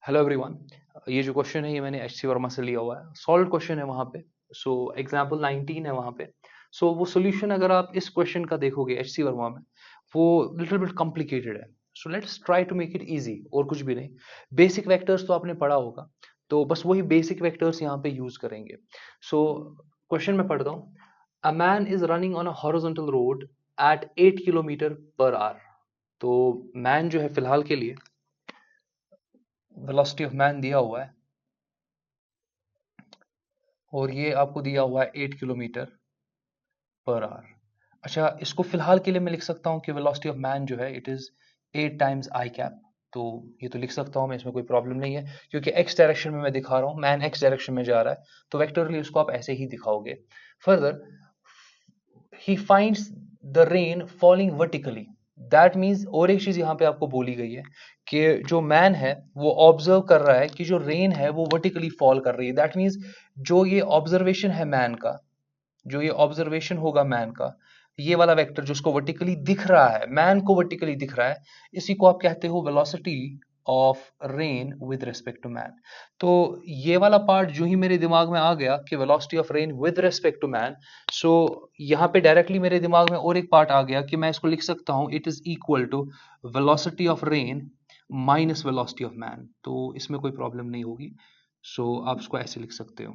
Hello everyone. ये जो question है ये मैंने एच सी वर्मा से लिया हुआ है। सॉल्व क्वेश्चन है वहां पे। सो एग्जाम्पल 19 है वहां पे। सो वो सोल्यूशन अगर आप इस क्वेश्चन का देखोगे एच सी वर्मा में, वो लिटिल बिट कॉम्प्लिकेटेड है। So let's try to make it easy, और कुछ भी नहीं। बेसिक वेक्टर्स तो आपने पढ़ा होगा, तो बस वही बेसिक वेक्टर्स यहाँ पे यूज करेंगे। सो क्वेश्चन में पढ़ता हूँ। A man is running on a horizontal road at 8 kilometre per hour. तो मैन जो है फिलहाल के लिए वेलोसिटी ऑफ मैन दिया हुआ है, और ये आपको दिया हुआ है 8 किलोमीटर पर आवर। अच्छा, इसको फिलहाल के लिए मैं लिख सकता हूँ कि वेलोसिटी ऑफ मैन जो है it is 8 times I cap. तो ये तो लिख सकता हूँ मैं, इसमें कोई प्रॉब्लम नहीं है, क्योंकि एक्स डायरेक्शन में मैं दिखा रहा हूँ, मैन एक्स डायरेक्शन में जा रहा है, तो वेक्टरली उसको आप ऐसे ही दिखाओगे। Further, he finds the rain falling vertically. That means, और एक चीज यहाँ पे आपको बोली गई है कि जो मैन है वो ऑब्जर्व कर रहा है कि जो रेन है वो वर्टिकली फॉल कर रही है। दैट मीन्स जो ये ऑब्जर्वेशन है मैन का, जो ये ऑब्जर्वेशन होगा मैन का, ये वाला वेक्टर जो उसको वर्टिकली दिख रहा है, मैन को वर्टिकली दिख रहा है, इसी को आप कहते हो velocity of rain with respect to man. तो ये वाला पार्ट जो ही मेरे दिमाग में आ गया कि velocity of rain with respect to man, so यहाँ पे डायरेक्टली मेरे दिमाग में और एक पार्ट आ गया कि मैं इसको लिख सकता हूँ it is equal to velocity of rain minus velocity of man. तो इसमें कोई प्रॉब्लम नहीं होगी। सो आप इसको ऐसे लिख सकते हो।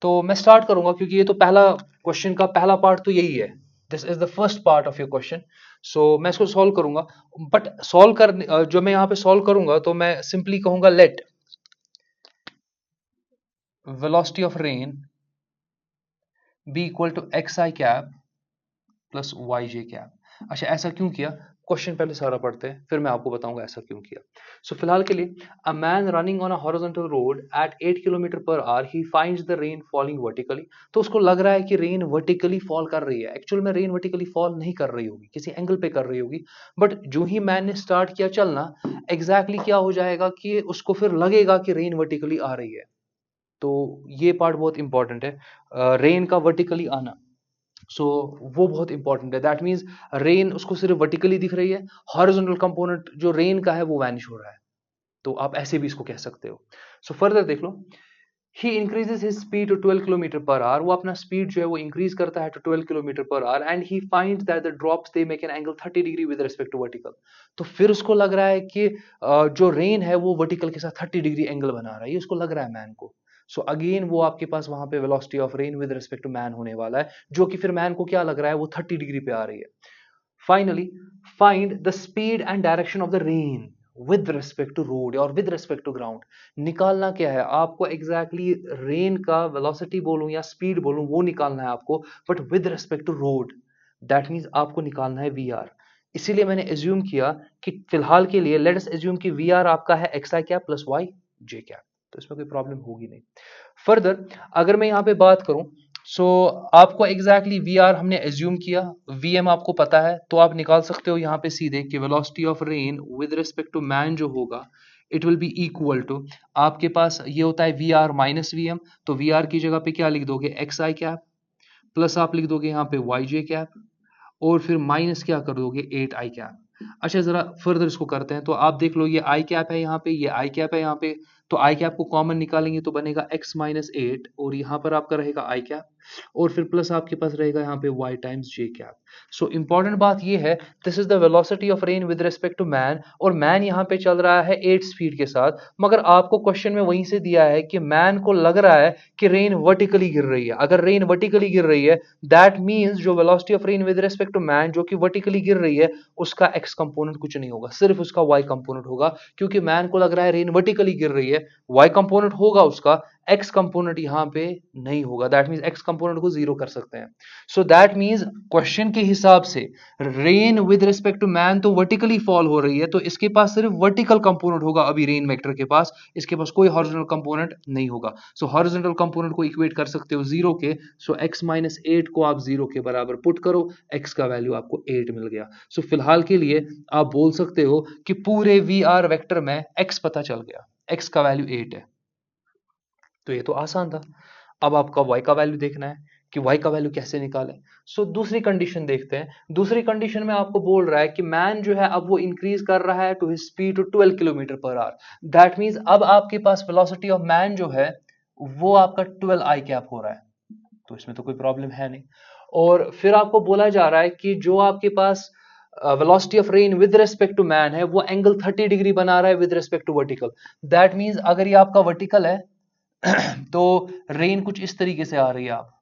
तो मैं स्टार्ट करूंगा, क्योंकि ये तो पहला क्वेश्चन का पहला पार्ट तो यही है। This is the first part of your question. So मैं इसको सॉल्व करूंगा। बट सॉल्व कर जो मैं यहाँ पे सॉल्व करूंगा, तो मैं सिंपली कहूंगा let velocity of rain be equal to X I cap plus Y J cap. अच्छा, ऐसा क्यों किया? क्वेश्चन पहले सारा पढ़ते हैं, फिर मैं आपको बताऊंगा ऐसा क्यों किया। सो फिलहाल के लिए, a man running on a horizontal road at 8 kilometre per hour he finds the rain falling vertically. तो उसको लग रहा है कि रेन वर्टिकली फॉल कर रही है। एक्चुअल में रेन वर्टिकली फॉल नहीं कर रही होगी, किसी एंगल पे कर रही होगी। बट जो ही मैन ने स्टार्ट किया चलना, एग्जैक्टली क्या हो जाएगा कि उसको फिर लगेगा कि रेन वर्टिकली आ रही है। तो ये पार्ट बहुत इंपॉर्टेंट है, रेन का वर्टिकली आना। सो वो बहुत इंपॉर्टेंट है। दैट मीन्स रेन उसको सिर्फ वर्टिकली दिख रही है, हॉरिजॉन्टल कंपोनेंट जो रेन का है वो वैनिश हो रहा है। तो आप ऐसे भी इसको कह सकते हो। सो फर्दर देख लो। He increases his speed to 12 kilometre per hour. वो अपना स्पीड जो है वो इंक्रीज करता है to 12 kilometre per hour, and he finds that the drops they make an angle 30 degree with respect to vertical. तो फिर उसको लग रहा है कि जो रेन है वो वर्टिकल के साथ 30 डिग्री एंगल बना रहा है, ये उसको लग रहा है मैन को। सो अगेन वो आपके पास वहां पे velocity of rain with respect to man होने वाला है, जो कि फिर मैन को क्या लग रहा है, वो 30 डिग्री पे आ रही है। Finally, find the speed and direction of the rain with respect to road और विद रिस्पेक्ट टू ग्राउंड। निकालना क्या है आपको, एग्जैक्टली रेन का वेलोसिटी बोलूं या स्पीड बोलूं, वो निकालना है आपको, but with respect to road. That means आपको निकालना है वी आर। इसीलिए मैंने एज्यूम किया कि फिलहाल के लिए लेट अस एज्यूम कि वी आर आपका है x I cap plus Y J cap. तो इसमें कोई प्रॉब्लम होगी नहीं। फर्दर, अगर मैं यहाँ पे बात करूं, सो आपको एग्जैक्टली वी आर हमने एज्यूम किया, वी एम आपको पता है, तो आप निकाल सकते हो यहाँ पे सीधे कि velocity of rain with respect to man जो होगा, it will be equal to, आपके पास ये होता है V R minus V M. तो वी आर की जगह पे क्या लिख दोगे, एक्स आई कैप, प्लस आप लिख दोगे यहाँ पे वाई जे कैप, और फिर माइनस क्या कर दोगे, 8 आई कैप। अच्छा, जरा फर्दर इसको करते हैं। तो आप देख लो, ये आई कैप है यहाँ पे, ये आई कैप है यहाँ पे। तो आई कैप को कॉमन निकालेंगे तो बनेगा x माइनस 8, और यहाँ पर आपका रहेगा आई कैप, और फिर प्लस आपके पास रहेगा यहाँ पे y times J cap. So important बात ये है, this is the velocity of rain with respect to man, और मैन यहाँ पे चल रहा है 8 स्पीड के साथ। मगर आपको क्वेश्चन में वहीं से दिया है कि मैन को लग रहा है कि रेन वर्टिकली गिर रही है। अगर रेन वर्टिकली गिर रही है, दैट मीन्स जो velocity of rain with respect to man जो कि वर्टिकली गिर रही है, उसका एक्स कंपोनेंट कुछ नहीं होगा, सिर्फ उसका वाई कंपोनेंट होगा, क्योंकि मैन को लग रहा है रेन वर्टिकली गिर रही है। वाई कंपोनेंट होगा उसका, एक्स कंपोनेंट यहां पे नहीं होगा। दैट मीन्स एक्स कंपोनेंट को जीरो कर सकते हैं। सो दैट मीन्स क्वेश्चन के हिसाब से rain with respect to man तो वर्टिकली फॉल हो रही है, तो इसके पास सिर्फ वर्टिकल कंपोनेंट होगा अभी रेन वेक्टर के पास, इसके पास कोई हॉरिजॉन्टल कंपोनेंट नहीं होगा। सो हॉरिजॉन्टल कंपोनेंट को इक्वेट कर सकते हो जीरो के। सो एक्स माइनस 8 को आप जीरो के बराबर पुट करो, एक्स का वैल्यू आपको 8 मिल गया। सो फिलहाल के लिए आप बोल सकते हो कि पूरे वी आर वेक्टर में एक्स पता चल गया, एक्स का वैल्यू 8 है। तो ये तो आसान था। अब आपका y का वैल्यू देखना है कि y का वैल्यू कैसे निकालें। सो दूसरी कंडीशन देखते हैं। दूसरी कंडीशन में आपको बोल रहा है कि मैन जो है अब वो इंक्रीज कर रहा है to his speed to 12 kilometre per hour. That means अब आपके पास वेलोसिटी ऑफ मैन जो है वो आपका 12 आई कैप हो रहा है, तो इसमें तो कोई प्रॉब्लम है नहीं। और फिर आपको बोला जा रहा है कि जो आपके पास velocity of rain with respect to man है वो एंगल 30 डिग्री बना रहा है with respect to vertical. That means अगर ये आपका वर्टिकल है तो रेन कुछ इस तरीके से आ रही है। आप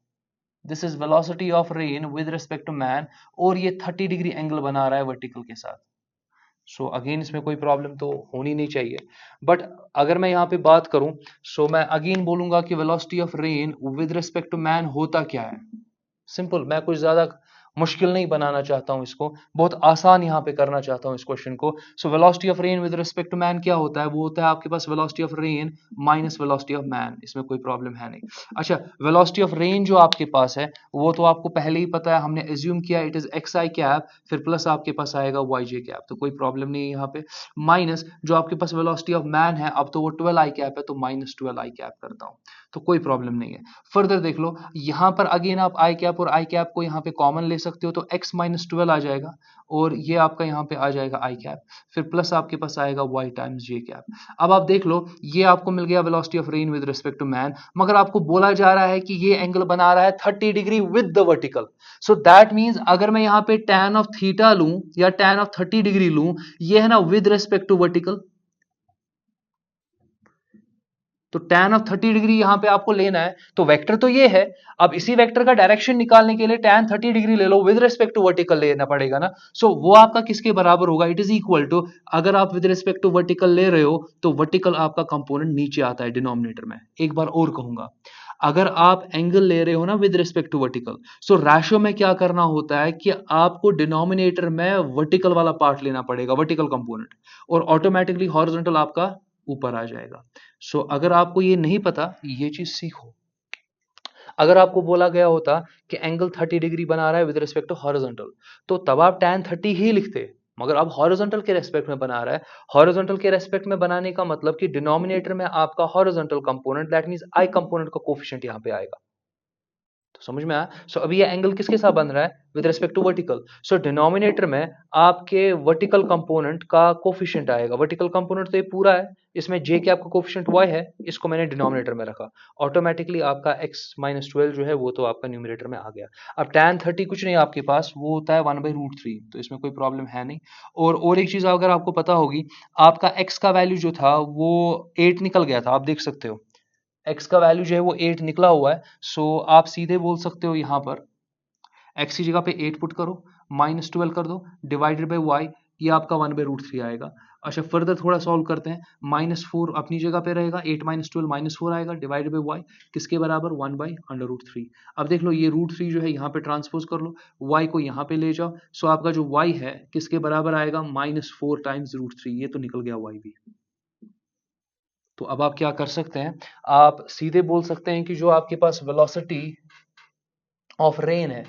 this is velocity of rain with respect to man और ये 30 डिग्री एंगल बना रहा है वर्टिकल के साथ। सो अगेन इसमें कोई प्रॉब्लम तो होनी नहीं चाहिए। बट अगर मैं यहाँ पे बात करूं सो मैं अगेन बोलूंगा कि velocity of rain with respect to man होता क्या है। सिंपल, मैं कुछ ज्यादा मुश्किल नहीं बनाना चाहता हूं इसको, बहुत आसान यहां पे करना चाहता हूं इस क्वेश्चन को। So velocity of rain with respect to man क्या होता है, वो होता है आपके पास velocity of rain minus velocity of man, इसमें कोई प्रॉब्लम है नहीं। अच्छा, वेलोसिटी ऑफ रेन जो आपके पास है वो तो आपको पहले ही पता है, हमने एज्यूम किया it is x I cap, फिर प्लस आपके पास आएगा वाई जे कैप, तो कोई प्रॉब्लम नहीं है यहाँ पे। माइनस जो आपके पास वेलोसिटी ऑफ मैन है, अब तो वो 12 आई कैप है, तो माइनस 12 आई कैप करता हूं, तो कोई प्रॉब्लम नहीं है। फर्दर देख लो, यहां पर अगेन आप आई कैप और आई कैप को यहां पे कॉमन ले सकते हो, तो x माइनस 12 आ जाएगा और ये आपका यहां पे आ जाएगा आई कैप, फिर प्लस आपके पास आएगा y टाइम्स जे कैप। अब आप देख लो, ये आपको मिल गया velocity of rain with respect to man, मगर आपको बोला जा रहा है कि ये एंगल बना रहा है 30 degree with the vertical. So that means अगर मैं यहां पे tan ऑफ थीटा लूं या tan ऑफ 30 डिग्री लूं, ये है ना विद रिस्पेक्ट टू वर्टिकल, तो tan ऑफ 30 डिग्री यहां पे आपको लेना है, तो वेक्टर तो ये है। अब इसी वेक्टर का डायरेक्शन निकालने के लिए tan 30 डिग्री ले लो, विद रिस्पेक्ट टू वर्टिकल लेना पड़ेगा ना। सो वो आपका किसके बराबर होगा, इट इज इक्वल टू, अगर आप विद रिस्पेक्ट टू वर्टिकल ले रहे हो तो वर्टिकल आपका कंपोनेंट नीचे आता है डिनोमिनेटर में। एक बार और कहूंगा, अगर आप एंगल ले रहे हो ना with respect to vertical, so ratio में क्या करना होता है कि आपको डिनोमिनेटर में वर्टिकल वाला पार्ट लेना पड़ेगा, वर्टिकल कंपोनेंट, और ऑटोमेटिकली हॉरिजॉन्टल आपका ऊपर आ जाएगा। सो अगर आपको ये नहीं पता, ये चीज सीखो। अगर आपको बोला गया होता कि एंगल 30 डिग्री बना रहा है विद रिस्पेक्ट टू हॉरिजॉन्टल, तो तब आप tan 30 ही लिखते, मगर अब हॉरिजॉन्टल के रेस्पेक्ट में बना रहा है। हॉरिजॉन्टल के रेस्पेक्ट में बनाने का मतलब कि डिनोमिनेटर में आपका horizontal component, that means I component का कोफिशिएंट यहां पे आएगा। तो समझ में आया। सो अभी ये एंगल किसके साथ बन रहा है, with respect to vertical. So denominator में आपके वर्टिकल कंपोनेंट का कोफिशिएंट आएगा। वर्टिकल कंपोनेंट तो ये पूरा है, इसमें जे के आपका कोफिशिएंट y है, इसको मैंने डिनोमिनेटर में रखा, ऑटोमेटिकली आपका x माइनस 12 जो है वो तो आपका न्यूमिनेटर में आ गया। अब tan 30 कुछ नहीं आपके पास, वो होता है 1/√3, तो इसमें कोई प्रॉब्लम है नहीं। और एक चीज अगर आपको पता होगी, आपका x का वैल्यू जो था वो 8 निकल गया था, आप देख सकते हो x का वैल्यू जो है वो 8 निकला हुआ है। सो आप सीधे बोल सकते हो यहां पर x की जगह पे 8 पुट करो, माइनस 12 कर दो, डिवाइडेड बाई वाई, ये आपका 1/√3 आएगा। अच्छा, फर्दर थोड़ा सॉल्व करते हैं। -4 अपनी जगह पे रहेगा, 8 माइनस 12 -4 आएगा, डिवाइडेड बाई वाई किसके बराबर, 1/√3। अब देख लो, ये √3 जो है यहाँ पे ट्रांसपोज कर लो, y को यहाँ पे ले जाओ, सो आपका जो y है किसके बराबर आएगा, -4 टाइम्स √3, ये तो निकल गया y भी। तो अब आप क्या कर सकते हैं, आप सीधे बोल सकते हैं कि जो आपके पास वेलोसिटी ऑफ रेन है,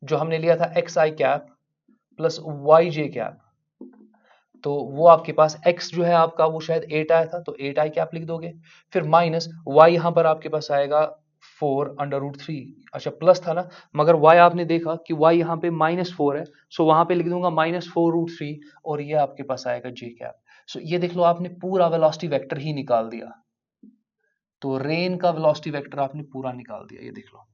जो हमने लिया था x I cap plus Y J cap, तो वो आपके पास x जो है आपका वो शायद 8 आया था, तो 8 आई कैप लिख दोगे, फिर माइनस y यहां पर आपके पास आएगा 4/√3। अच्छा, प्लस था ना, मगर y आपने देखा कि y यहाँ पे -4 है, सो वहां पे लिख दूंगा -4√3, और ये आपके पास आएगा j कैप। सो ये देख लो, आपने पूरा वेलोसिटी वेक्टर ही निकाल दिया, तो रेन का वेलोसिटी वेक्टर आपने पूरा निकाल दिया, ये देख लो,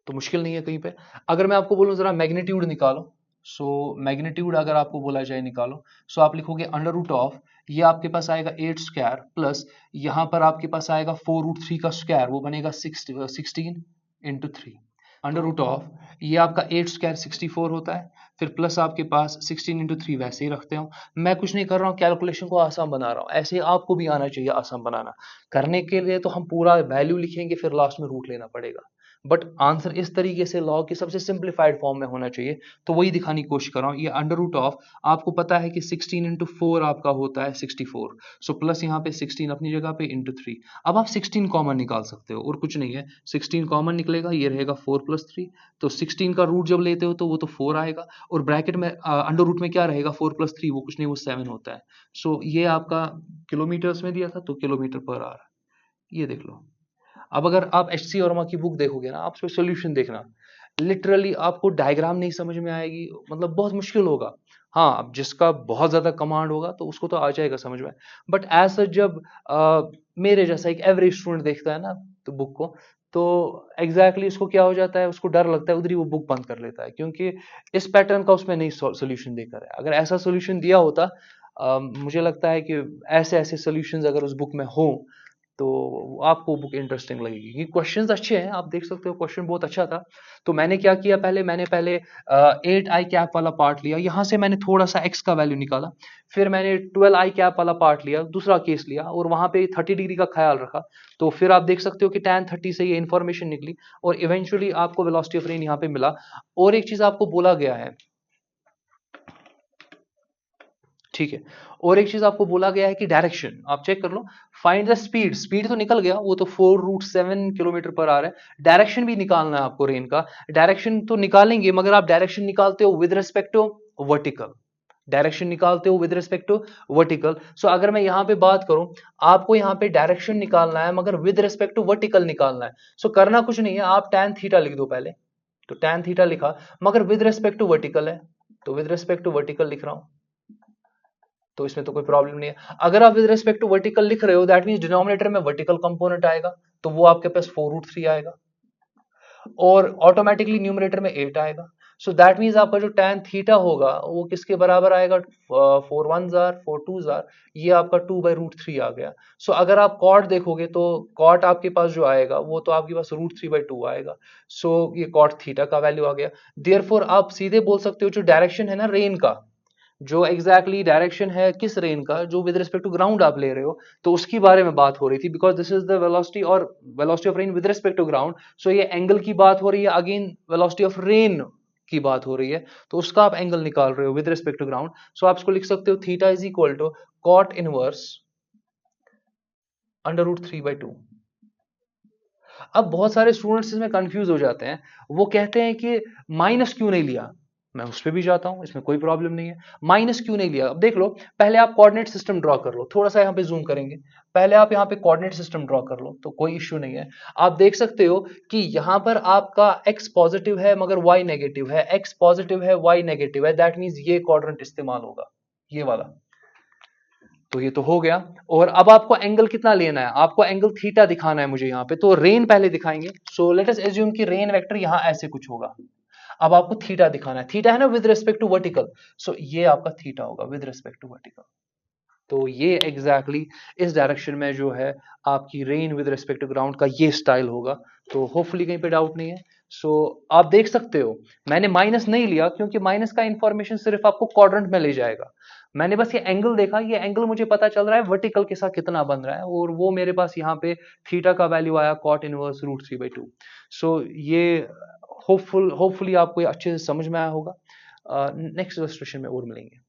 तो मुश्किल नहीं है कहीं पे। अगर मैं आपको बोलूं जरा मैग्नीट्यूड निकालो, सो मैग्नीट्यूड अगर आपको बोला जाए निकालो, सो आप लिखोगे √ऑफ, ये आपके पास आएगा 8 स्क्वायर, प्लस यहां पर आपके पास आएगा 4√3 का स्क्वायर, वो बनेगा 16 इंटू 3, √ऑफ, ये आपका 8 स्क्वायर 64 होता है, फिर प्लस आपके पास 16 इंटू 3, वैसे ही रखते हो। मैं कुछ नहीं कर रहा हूँ, कैलकुलेशन को आसान बना रहा हूँ, ऐसे आपको भी आना चाहिए आसान बनाना। करने के लिए तो हम पूरा वैल्यू लिखेंगे, फिर लास्ट में रूट लेना पड़ेगा, बट आंसर इस तरीके से लॉग की सबसे सिंप्लीफाइड फॉर्म में होना चाहिए, तो वही दिखाने की कोशिश कर रहा हूँ। ये √ऑफ, आपको पता है कि 16 इंटू 4 आपका होता है 64, सो प्लस यहाँ पे 16 अपनी जगह पे इंटू 3। अब आप 16 कॉमन निकाल सकते हो, और कुछ नहीं है, 16 कॉमन निकलेगा, ये रहेगा 4 + 3, तो 16 का रूट जब लेते हो तो वो तो 4 आएगा, और ब्रैकेट में अंडर रूट में क्या रहेगा, 4 + 3, वो कुछ नहीं, वो 7 होता है। सो ये आपका किलोमीटर्स में दिया था, तो किलोमीटर पर आवर, ये देख लो। अब अगर आप HC वर्मा की बुक देखोगे ना, आप उसमें सोल्यूशन देखना, लिटरली आपको डायग्राम नहीं समझ में आएगी, मतलब बहुत मुश्किल होगा। हाँ, अब जिसका बहुत ज़्यादा कमांड होगा तो उसको तो आ जाएगा समझ में, बट एज सच जब मेरे जैसा एक एवरेज स्टूडेंट देखता है ना तो बुक को, तो एग्जैक्टली उसको क्या हो जाता है, उसको डर लगता है, उधर ही वो बुक बंद कर लेता है, क्योंकि इस पैटर्न का उसमें नहीं सोल्यूशन देकर है। अगर ऐसा सोल्यूशन दिया होता, मुझे लगता है कि ऐसे ऐसे सोल्यूशंस अगर उस बुक में हो तो आपको बुक इंटरेस्टिंग लगेगी, क्योंकि क्वेश्चंस अच्छे हैं, आप देख सकते हो क्वेश्चन बहुत अच्छा था। तो मैंने क्या किया, मैंने पहले 8 आई कैप वाला पार्ट लिया, यहाँ से मैंने थोड़ा सा एक्स का वैल्यू निकाला, फिर मैंने 12 आई कैप वाला पार्ट लिया, दूसरा केस लिया, और वहां पे 30 डिग्री का ख्याल रखा। तो फिर आप देख सकते हो कि tan 30 से ये इन्फॉर्मेशन निकली, और इवेंचुअली आपको वेलोसिटी ऑफ रेन यहाँ पे मिला। और एक चीज आपको बोला गया है, ठीक है, और एक चीज आपको बोला गया है कि डायरेक्शन आप चेक कर लो, फाइंड द स्पीड, स्पीड तो निकल गया, वो तो 4√7 किलोमीटर पर आवर है, डायरेक्शन भी निकालना है आपको रेन का। डायरेक्शन तो निकालेंगे, मगर आप डायरेक्शन निकालते हो with respect to vertical, direction निकालते हो with respect to vertical. So अगर मैं यहाँ पे बात करूं, आपको यहाँ पे डायरेक्शन निकालना है मगर विद रिस्पेक्ट टू वर्टिकल निकालना है। सो करना कुछ नहीं है, आप tan थीटा लिख दो पहले, तो tan थीटा लिखा, मगर विद रिस्पेक्ट टू वर्टिकल है, तो विद रिस्पेक्ट टू वर्टिकल लिख रहा हूं, तो इसमें तो कोई प्रॉब्लम नहीं है। अगर आप विद रिस्पेक्ट टू वर्टिकल लिख रहे हो, दैट मींस डिनोमिनेटर में वर्टिकल कंपोनेंट आएगा, तो वो आपके पास 4√3 आएगा, और ऑटोमेटिकली न्यूमरेटर में 8 आएगा। सो दैट मींस आपका जो tan थीटा होगा वो किसके बराबर आएगा, 4 1 4 2 ये आपका 2/√3 आ गया। सो अगर आप कॉट देखोगे तो कॉट आपके पास जो आएगा वो तो आपके पास √3/2 आएगा। सो ये कॉट थीटा का वैल्यू आ गया। देयरफॉर आप सीधे बोल सकते हो जो डायरेक्शन है ना रेन का, जो एग्जैक्टली डायरेक्शन है किस रेन का, जो विद रिस्पेक्ट टू ग्राउंड आप ले रहे हो, तो उसकी बारे में बात हो रही थी, because this is the velocity, और velocity of rain with respect to ground. So ये एंगल की बात हो रही है, अगेन वेलोसिटी ऑफ रेन की बात हो रही है, तो उसका आप एंगल निकाल रहे हो with respect to ground. So आप इसको लिख सकते हो theta is equal to cot inverse √3/2। अब बहुत सारे स्टूडेंट्स इसमें कंफ्यूज हो जाते हैं, वो कहते हैं कि माइनस क्यों नहीं लिया। मैं उस पर भी जाता हूं, इसमें कोई प्रॉब्लम नहीं है, माइनस क्यों नहीं लिया। अब देख लो, पहले आप कोऑर्डिनेट सिस्टम ड्रॉ कर लो, थोड़ा सा यहाँ पे जूम करेंगे, पहले आप यहाँ पे कोऑर्डिनेट सिस्टम ड्रॉ कर लो, तो कोई इश्यू नहीं है। आप देख सकते हो कि यहाँ पर आपका x पॉजिटिव है मगर y नेगेटिव है, x पॉजिटिव है y नेगेटिव है, दैट मींस ये क्वाड्रेंट इस्तेमाल होगा, ये वाला। तो ये तो हो गया, और अब आपको एंगल कितना लेना है, आपको एंगल थीटा दिखाना है मुझे यहाँ पे, तो रेन पहले दिखाएंगे। सो लेट अस एज्यूम कि रेन वेक्टर यहाँ ऐसे कुछ होगा, अब आपको थीटा दिखाना है, थीटा है ना विद रिस्पेक्ट टू वर्टिकल, सो ये आपका थीटा होगा विद रिस्पेक्ट टू वर्टिकल। तो ये एग्जैक्टली इस डायरेक्शन में जो है आपकी rain with respect to ground का ये स्टाइल होगा। तो होपफुली कहीं पे डाउट नहीं है। सो आप देख सकते हो मैंने माइनस नहीं लिया, क्योंकि माइनस का इंफॉर्मेशन सिर्फ आपको क्वाड्रेंट में ले जाएगा। मैंने बस ये एंगल देखा, ये एंगल मुझे पता चल रहा है वर्टिकल के साथ कितना बन रहा है, और वो मेरे पास यहाँ पे थीटा का वैल्यू आया कॉट इनवर्स √3/2। सो ये होपफुली आपको ये अच्छे से समझ में आया होगा। नेक्स्ट इलस्ट्रेशन में और मिलेंगे।